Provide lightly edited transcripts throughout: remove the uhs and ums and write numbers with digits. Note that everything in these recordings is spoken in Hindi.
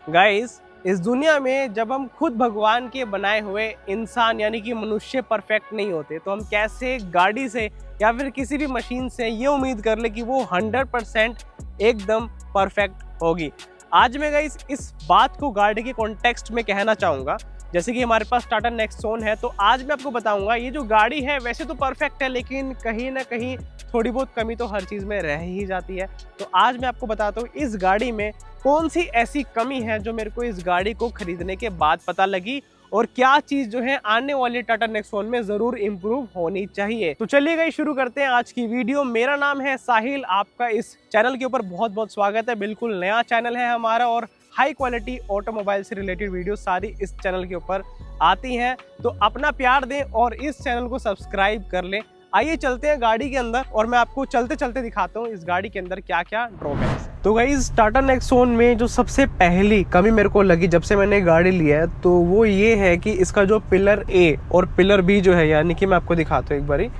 गाइस, इस दुनिया में जब हम खुद भगवान के बनाए हुए इंसान यानी कि मनुष्य परफेक्ट नहीं होते तो हम कैसे गाड़ी से या फिर किसी भी मशीन से ये उम्मीद कर ले कि वो 100% एकदम परफेक्ट होगी। आज मैं गाइस इस बात को गाड़ी के कॉन्टेक्स्ट में कहना चाहूँगा। जैसे कि हमारे पास टाटा नेक्सॉन है, तो आज मैं आपको बताऊंगा ये जो गाड़ी है वैसे तो परफेक्ट है, लेकिन कहीं ना कहीं थोड़ी बहुत कमी तो हर चीज़ में रह ही जाती है। तो आज मैं आपको बताता हूँ इस गाड़ी में कौन सी ऐसी कमी है जो मेरे को इस गाड़ी को खरीदने के बाद पता लगी और क्या चीज़ जो है आने वाले टाटा नेक्सॉन में ज़रूर इम्प्रूव होनी चाहिए। तो चलिए गाइस शुरू करते हैं आज की वीडियो। मेरा नाम है साहिल, आपका इस चैनल के ऊपर बहुत बहुत स्वागत है। बिल्कुल नया चैनल है हमारा और हाई क्वालिटी ऑटोमोबाइल से रिलेटेड वीडियो सारी इस चैनल के ऊपर आती हैं। तो अपना प्यार दें और इस चैनल को सब्सक्राइब कर लें। आइए चलते हैं गाड़ी के अंदर और मैं आपको चलते चलते दिखाता हूँ इस गाड़ी के अंदर क्या क्या ड्रॉबैक्स है। तो गाइस टाटा नेक्सॉन में जो सबसे पहली कमी मेरे को लगी जब से मैंने गाड़ी लिया है तो वो ये है कि इसका जो पिलर ए और पिलर बी जो है, यानी कि मैं आपको दिखाता हूँ एक बारी।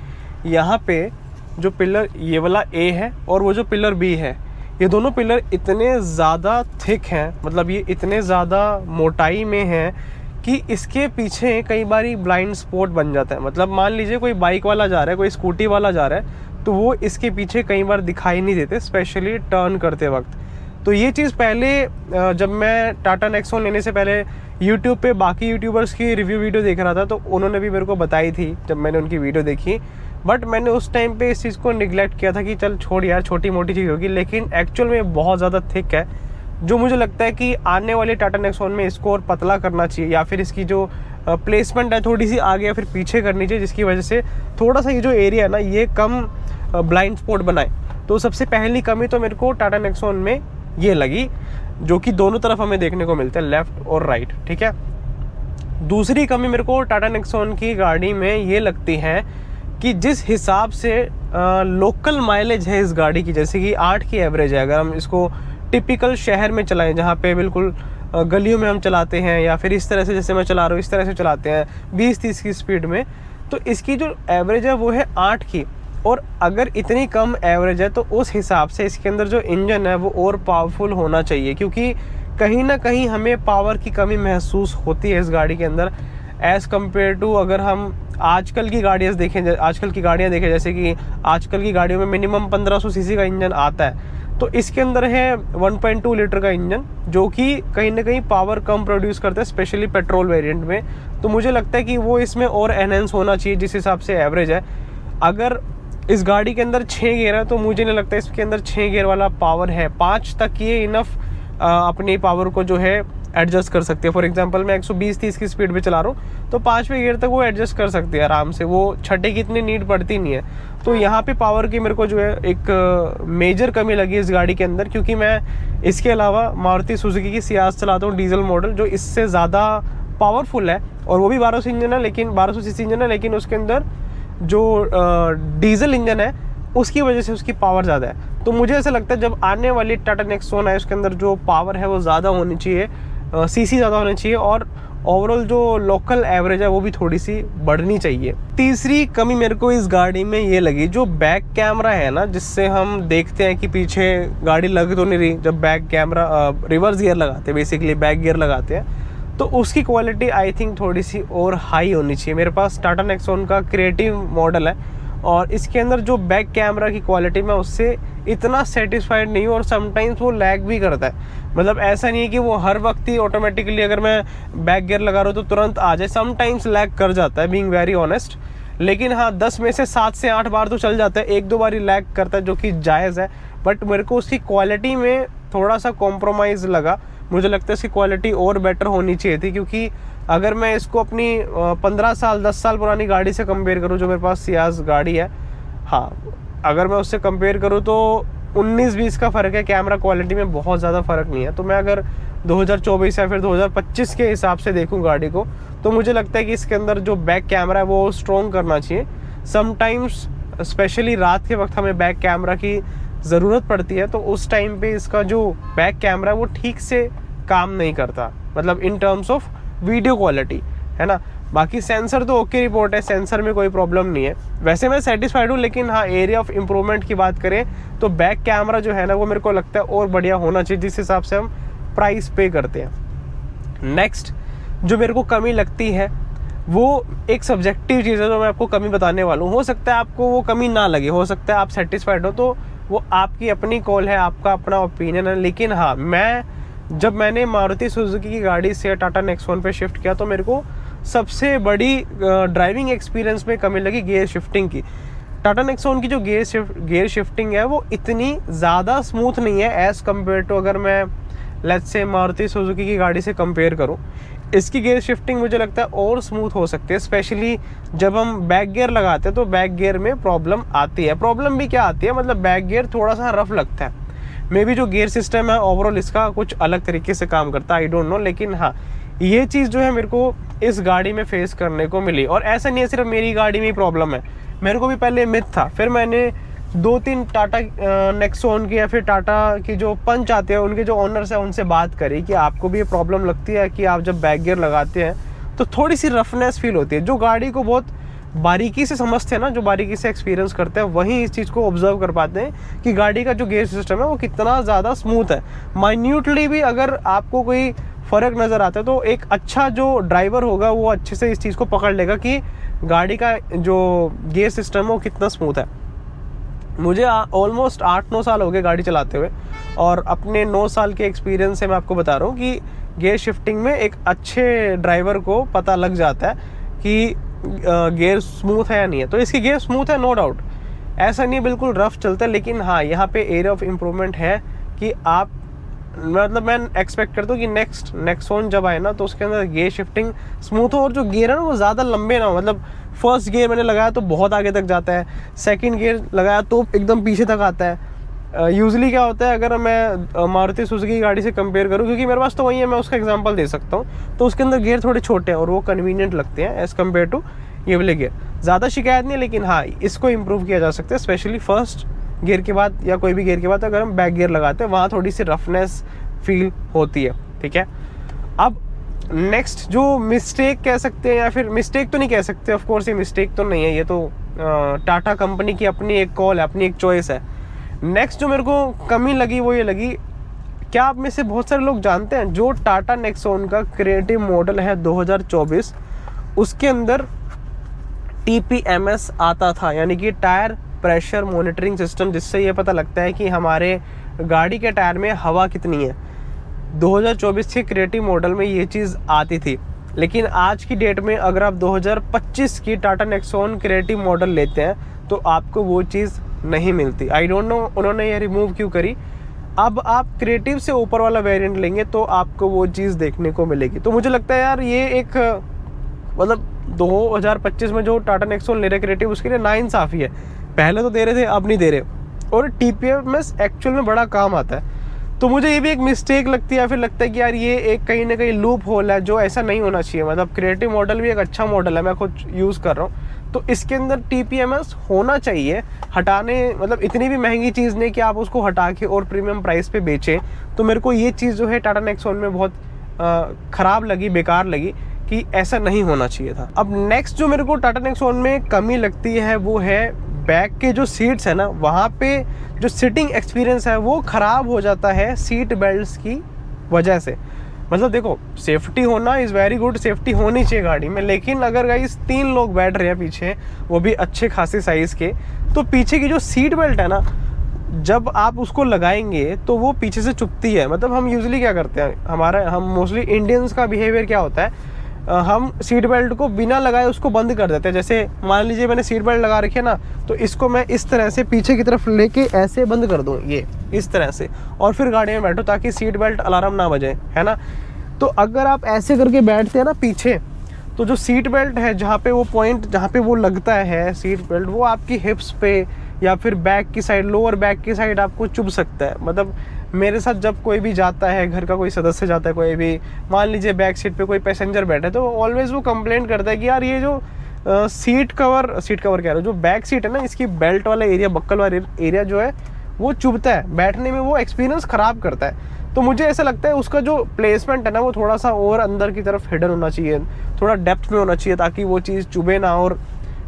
यहाँ पे जो पिलर ये वाला ए है और वो जो पिलर बी है, ये दोनों पिलर इतने ज़्यादा थिक हैं, मतलब ये इतने ज़्यादा मोटाई में हैं कि इसके पीछे कई बार ब्लाइंड स्पॉट बन जाता है। मतलब मान लीजिए कोई बाइक वाला जा रहा है, कोई स्कूटी वाला जा रहा है, तो वो इसके पीछे कई बार दिखाई नहीं देते, स्पेशली टर्न करते वक्त। तो ये चीज़ पहले जब मैं टाटा नेक्सॉन लेने से पहले यूट्यूब पे बाकी यूट्यूबर्स की रिव्यू वीडियो देख रहा था तो उन्होंने भी मेरे को बताई थी जब मैंने उनकी वीडियो देखी। बट मैंने उस टाइम पे इस चीज़ को निगलेक्ट किया था कि चल छोड़ यार, छोटी मोटी चीज़ होगी, लेकिन एक्चुअल में बहुत ज़्यादा थिक है। जो मुझे लगता है कि आने वाले टाटा नेक्सॉन में इसको और पतला करना चाहिए या फिर इसकी जो प्लेसमेंट है थोड़ी सी आगे या फिर पीछे करनी चाहिए, जिसकी वजह से थोड़ा सा ये जो एरिया है ना ये कम ब्लाइंड स्पॉट बनाए। तो सबसे पहली कमी तो मेरे को टाटा नेक्सॉन में ये लगी, जो कि दोनों तरफ हमें देखने को मिलता है, लेफ्ट और राइट। ठीक है। दूसरी कमी मेरे को टाटा नेक्सॉन की गाड़ी में ये लगती है कि जिस हिसाब से लोकल माइलेज है इस गाड़ी की, जैसे कि 8 की एवरेज है, अगर हम इसको टिपिकल शहर में चलाएं जहाँ पे बिल्कुल गलियों में हम चलाते हैं या फिर इस तरह से जैसे मैं चला रहा हूँ इस तरह से चलाते हैं 20-30 की स्पीड में, तो इसकी जो एवरेज है वो है 8 की। और अगर इतनी कम एवरेज है तो उस हिसाब से इसके अंदर जो इंजन है वो और पावरफुल होना चाहिए, क्योंकि कहीं ना कहीं हमें पावर की कमी महसूस होती है इस गाड़ी के अंदर एज़ कम्पेयर टू अगर हम आजकल की गाड़ियाँ देखें। जैसे कि आजकल की गाड़ियों में मिनिमम 1500 सीसी का इंजन आता है, तो इसके अंदर है 1.2 लीटर का इंजन जो कि कहीं ना कहीं पावर कम प्रोड्यूस करता है, स्पेशली पेट्रोल वेरिएंट में। तो मुझे लगता है कि वो इसमें और एनहेंस होना चाहिए जिस हिसाब से एवरेज है। अगर इस गाड़ी के अंदर 6 गियर है तो मुझे नहीं लगता इसके अंदर 6 गियर वाला पावर है। 5 तक ये इनफ अपनी पावर को जो है एडजस्ट कर सकते हैं। फॉर एग्जांपल मैं 120-30 की स्पीड पे चला रहा हूँ तो 5वें गियर तक वो एडजस्ट कर सकते हैं आराम से, वो छठे की इतनी नीड पड़ती नहीं है। तो यहाँ पे पावर की मेरे को जो है एक मेजर कमी लगी इस गाड़ी के अंदर, क्योंकि मैं इसके अलावा मारुति सुजुकी की सियाज चलाता हूँ डीजल मॉडल, जो इससे ज़्यादा पावरफुल है और वो भी 1200 इंजन है, लेकिन 1200 सीसी इंजन है, लेकिन उसके अंदर जो डीजल इंजन है उसकी वजह से उसकी पावर ज़्यादा है। तो मुझे ऐसा लगता है जब आने वाली टाटा नेक्सॉन है उसके अंदर जो पावर है वो ज़्यादा होनी चाहिए, सीसी ज़्यादा होनी चाहिए और ओवरऑल जो लोकल एवरेज है वो भी थोड़ी सी बढ़नी चाहिए। तीसरी कमी मेरे को इस गाड़ी में ये लगी, जो बैक कैमरा है ना, जिससे हम देखते हैं कि पीछे गाड़ी लग तो नहीं रही। जब बैक कैमरा रिवर्स गियर लगाते हैं, बेसिकली बैक गियर लगाते हैं, तो उसकी क्वालिटी आई थिंक थोड़ी सी और हाई होनी चाहिए। मेरे पास टाटा नेक्सॉन का क्रिएटिव मॉडल है और इसके अंदर जो बैक कैमरा की क्वालिटी में उससे इतना सेटिस्फाइड नहीं हूँ और समटाइम्स वो लैग भी करता है। मतलब ऐसा नहीं है कि वो हर वक्त ही ऑटोमेटिकली अगर मैं बैक गियर लगा रहा हूँ तो तुरंत आ जाए, समटाइम्स लैग कर जाता है, बीइंग वेरी ऑनेस्ट। लेकिन हाँ 10 में से 7 से 8 बार तो चल जाता है, 1-2 बार ही लैग करता है, जो कि जायज़ है। बट मेरे को उसकी क्वालिटी में थोड़ा सा कॉम्प्रोमाइज़ लगा। मुझे लगता है इसकी क्वालिटी और बेटर होनी चाहिए थी, क्योंकि अगर मैं इसको अपनी 15 साल 10 साल पुरानी गाड़ी से कंपेयर करूँ जो मेरे पास सियाज गाड़ी है, हाँ अगर मैं उससे कंपेयर करूँ तो 19-20 का फ़र्क है, कैमरा क्वालिटी में बहुत ज़्यादा फ़र्क नहीं है। तो मैं अगर 2024 या फिर 2025 के हिसाब से देखूँ गाड़ी को, तो मुझे लगता है कि इसके अंदर जो बैक कैमरा है वो स्ट्रॉन्ग करना चाहिए। समटाइम्स स्पेशली रात के वक्त हमें बैक कैमरा की ज़रूरत पड़ती है, तो उस टाइम पे इसका जो बैक कैमरा है वो ठीक से काम नहीं करता, मतलब in terms of video quality, है ना। बाकी सेंसर तो ओके रिपोर्ट है, सेंसर में कोई प्रॉब्लम नहीं है, वैसे मैं सेटिस्फाइड हूँ। लेकिन हाँ एरिया ऑफ इम्प्रूवमेंट की बात करें तो बैक कैमरा जो है ना वो मेरे को लगता है और बढ़िया होना चाहिए, जिस हिसाब से हम प्राइस पे करते हैं। नेक्स्ट जो मेरे को कमी लगती है वो एक सब्जेक्टिव चीज़ है, जो मैं आपको कमी बताने वाला हूँ। हो सकता है आपको वो कमी ना लगे, हो सकता है आप सेटिस्फाइड हो, तो वो आपकी अपनी कॉल है, आपका अपना ओपिनियन है। लेकिन हाँ, जब मैंने मारुति सुजुकी की गाड़ी से टाटा नेक्सॉन पे शिफ्ट किया तो मेरे को सबसे बड़ी ड्राइविंग एक्सपीरियंस में कमी लगी गियर शिफ्टिंग की। टाटा नेक्सॉन की जो गियर शिफ्टिंग है वो इतनी ज़्यादा स्मूथ नहीं है एज़ कम्पेयर टू, अगर मैं लेट्स से मारुति सुजुकी की गाड़ी से कंपेयर करूं। इसकी गियर शिफ्टिंग मुझे लगता है और स्मूथ हो सकती है, स्पेशली जब हम बैक गियर लगाते हैं तो बैक गियर में प्रॉब्लम आती है। प्रॉब्लम भी क्या आती है, मतलब बैक गियर थोड़ा सा रफ लगता है। मे बी जो गियर सिस्टम है ओवरऑल इसका कुछ अलग तरीके से काम करता है, आई डोंट नो। लेकिन हाँ, ये चीज़ जो है मेरे को इस गाड़ी में फेस करने को मिली। और ऐसा नहीं है सिर्फ मेरी गाड़ी में ही प्रॉब्लम है, मेरे को भी पहले मिथ था। फिर मैंने 2-3 टाटा नेक्सॉन की या फिर टाटा की जो पंच आते हैं उनके जो ओनर्स हैं उनसे बात करी कि आपको भी ये प्रॉब्लम लगती है कि आप जब बैक गियर लगाते हैं तो थोड़ी सी रफनेस फील होती है। जो गाड़ी को बहुत बारीकी से समझते हैं ना, जो बारीकी से एक्सपीरियंस करते हैं, वहीं इस चीज़ को ऑब्जर्व कर पाते हैं कि गाड़ी का जो गियर सिस्टम है वो कितना ज़्यादा स्मूथ है। माइन्यूटली भी अगर आपको कोई फ़र्क नज़र आता है तो एक अच्छा जो ड्राइवर होगा वो अच्छे से इस चीज़ को पकड़ लेगा कि गाड़ी का जो गियर सिस्टम है वो कितना स्मूथ है। मुझे ऑलमोस्ट 8-9 साल हो गए गाड़ी चलाते हुए, और अपने 9 साल के एक्सपीरियंस से मैं आपको बता रहा हूँ कि गियर शिफ्टिंग में एक अच्छे ड्राइवर को पता लग जाता है कि गियर स्मूथ है या नहीं है। तो इसकी गियर स्मूथ है, नो डाउट, ऐसा नहीं बिल्कुल रफ चलता है। लेकिन हाँ, यहाँ पे एरिया ऑफ इम्प्रूवमेंट है कि आप, मतलब मैं एक्सपेक्ट करता हूँ कि नेक्स्ट नेक्सॉन जब आए ना तो उसके अंदर गियर शिफ्टिंग स्मूथ हो, और जो गियर है ना वो ज़्यादा लंबे ना हो। मतलब फर्स्ट गियर मैंने लगाया तो बहुत आगे तक जाता है, सेकंड गियर लगाया तो एकदम पीछे तक आता है। यूजुअली क्या होता है, अगर मैं मारुति सुजुकी की गाड़ी से कंपेयर करूँ, क्योंकि मेरे पास तो वही है, मैं उसका एग्जांपल दे सकता हूँ, तो उसके अंदर गियर थोड़े छोटे हैं और वो कन्वीनियंट लगते हैं एज़ कम्पेयर टू ये वाले गियर। ज़्यादा शिकायत नहीं है, लेकिन हाँ, इसको इम्प्रूव किया जा सकता है, स्पेशली फर्स्ट गियर के बाद या कोई भी गियर के बाद अगर हम बैक गियर लगाते हैं, वहाँ थोड़ी सी रफनेस फील होती है। ठीक है, अब नेक्स्ट जो मिस्टेक कह सकते हैं, या फिर मिस्टेक तो नहीं कह सकते, ऑफ कोर्स ये मिस्टेक तो नहीं है, ये तो टाटा कंपनी की अपनी एक कॉल है, अपनी एक चॉइस है। नेक्स्ट जो मेरे को कमी लगी वो ये लगी, क्या आप में से बहुत सारे लोग जानते हैं जो टाटा नेक्सॉन का क्रिएटिव मॉडल है 2024, उसके अंदर TPMS आता था, यानी कि टायर प्रेशर मॉनिटरिंग सिस्टम, जिससे ये पता लगता है कि हमारे गाड़ी के टायर में हवा कितनी है। 2024 के क्रिएटिव मॉडल में ये चीज़ आती थी, लेकिन आज की डेट में अगर आप 2025 की टाटा नेक्सॉन क्रिएटिव मॉडल लेते हैं तो आपको वो चीज़ नहीं मिलती। आई डोंट नो उन्होंने ये रिमूव क्यों करी। अब आप क्रिएटिव से ऊपर वाला वेरिएंट लेंगे तो आपको वो चीज़ देखने को मिलेगी। तो मुझे लगता है यार, ये एक मतलब 2025 में जो टाटा नेक्सॉन ले रहे क्रिएटिव, उसके लिए नाइंसाफ़ी है। पहले तो दे रहे थे, अब नहीं दे रहे, और TPMS एक्चुअल में बड़ा काम आता है। तो मुझे ये भी एक मिस्टेक लगती है, फिर लगता है कि यार ये एक कहीं ना कहीं लूप होल है, जो ऐसा नहीं होना चाहिए। मतलब क्रिएटिव मॉडल भी एक अच्छा मॉडल है, मैं खुद यूज़ कर रहा हूँ, तो इसके अंदर TPMS होना चाहिए। हटाने, मतलब इतनी भी महंगी चीज़ नहीं कि आप उसको हटा के और प्रीमियम प्राइस पे बेचें। तो मेरे को ये चीज़ जो है टाटा नेक्सॉन में बहुत ख़राब लगी, बेकार लगी, कि ऐसा नहीं होना चाहिए था। अब नेक्स्ट जो मेरे को टाटा नेक्सॉन में कमी लगती है वो है बैक के जो सीट्स है ना, वहाँ पे जो सिटिंग एक्सपीरियंस है वो ख़राब हो जाता है सीट बेल्ट्स की वजह से। मतलब देखो, सेफ्टी होना इज़ वेरी गुड, सेफ्टी होनी चाहिए गाड़ी में, लेकिन अगर गाइस 3 लोग बैठ रहे हैं पीछे, वो भी अच्छे खासे साइज़ के, तो पीछे की जो सीट बेल्ट है ना, जब आप उसको लगाएंगे तो वो पीछे से चुभती है। मतलब हम यूजुअली क्या करते हैं, हम मोस्टली इंडियंस का बिहेवियर क्या होता है, हम सीट बेल्ट को बिना लगाए उसको बंद कर देते हैं। जैसे मान लीजिए मैंने सीट बेल्ट लगा रखी है ना, तो इसको मैं इस तरह से पीछे की तरफ लेके ऐसे बंद कर दूँ, ये इस तरह से, और फिर गाड़ी में बैठो ताकि सीट बेल्ट अलार्म ना बजे, है ना। तो अगर आप ऐसे करके बैठते हैं ना पीछे, तो जो सीट बेल्ट है, जहाँ पे वो पॉइंट, जहाँ पे वो लगता है सीट बेल्ट, वो आपकी हिप्स पे या फिर बैक की साइड, लोअर बैक की साइड आपको चुभ सकता है। मतलब मेरे साथ जब कोई भी जाता है, घर का कोई सदस्य जाता है, कोई भी, मान लीजिए बैक सीट पे कोई पैसेंजर बैठा है, तो ऑलवेज वो कंप्लेंट करता है कि यार ये जो सीट कवर कह रहा हूँ, जो बैक सीट है ना, इसकी बेल्ट वाला एरिया, बक्कल वाला एरिया जो है वो चुभता है, बैठने में वो एक्सपीरियंस ख़राब करता है। तो मुझे ऐसा लगता है उसका जो प्लेसमेंट है ना, वो थोड़ा सा और अंदर की तरफ हिडन होना चाहिए, थोड़ा डेप्थ में होना चाहिए, ताकि वो चीज़ चुभे ना और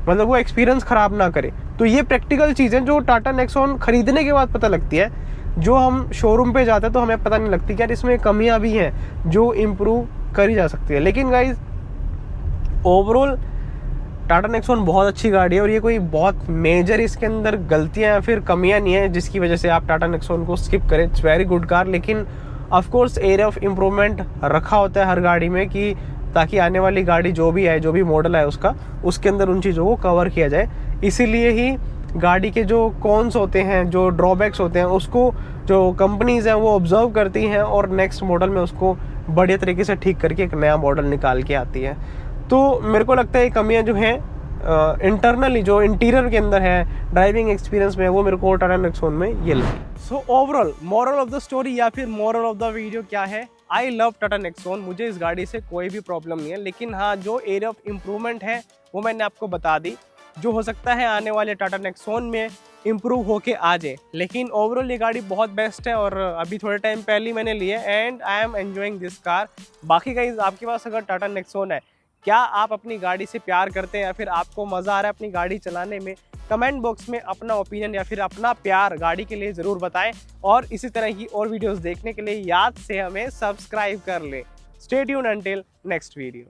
मतलब वो एक्सपीरियंस ख़राब ना करे। तो ये प्रैक्टिकल चीज़ें जो टाटा नेक्सॉन ख़रीदने के बाद पता लगती है, जो हम शोरूम पे जाते हैं तो हमें पता नहीं लगती कि यार इसमें कमियां भी हैं जो इम्प्रूव करी जा सकती है। लेकिन गाइज ओवरऑल टाटा नेक्सॉन बहुत अच्छी गाड़ी है और ये कोई बहुत मेजर इसके अंदर गलतियां या फिर कमियां नहीं है जिसकी वजह से आप टाटा नेक्सॉन को स्किप करें। इट्स वेरी गुड कार, लेकिन of course area of improvement रखा होता है हर गाड़ी में कि ताकि आने वाली गाड़ी जो भी है, जो भी मॉडल है उसका, उसके अंदर उन चीज़ों को कवर किया जाए। इसीलिए ही गाड़ी के जो कॉन्स होते हैं, जो ड्रॉबैक्स होते हैं, उसको जो कंपनीज़ हैं वो ऑब्जर्व करती हैं और नेक्स्ट मॉडल में उसको बढ़िया तरीके से ठीक करके एक नया मॉडल निकाल के आती है। तो मेरे को लगता है ये कमियां जो हैं इंटरनली जो इंटीरियर के अंदर है, ड्राइविंग एक्सपीरियंस में, वो मेरे को टाटा नेक्सॉन में ये लगी। So overall moral of the story या फिर मोरल ऑफ द वीडियो क्या है, आई लव टाटा नेक्सॉन। मुझे इस गाड़ी से कोई भी प्रॉब्लम नहीं है, लेकिन हाँ जो एरिया ऑफ इम्प्रूवमेंट है वो मैंने आपको बता दी, जो हो सकता है आने वाले टाटा नेक्सॉन में इम्प्रूव होके आ जाए। लेकिन ओवरऑल ये गाड़ी बहुत बेस्ट है और अभी थोड़े टाइम पहले ही मैंने ली है and I am enjoying this car. बाकी गाइस आपके पास अगर टाटा नेक्सॉन है, क्या आप अपनी गाड़ी से प्यार करते हैं या फिर आपको मज़ा आ रहा है अपनी गाड़ी चलाने में, कमेंट बॉक्स में अपना ओपिनियन या फिर अपना प्यार गाड़ी के लिए ज़रूर बताएं। और इसी तरह की और वीडियोस देखने के लिए याद से हमें सब्सक्राइब कर लें। Stay tuned until next video.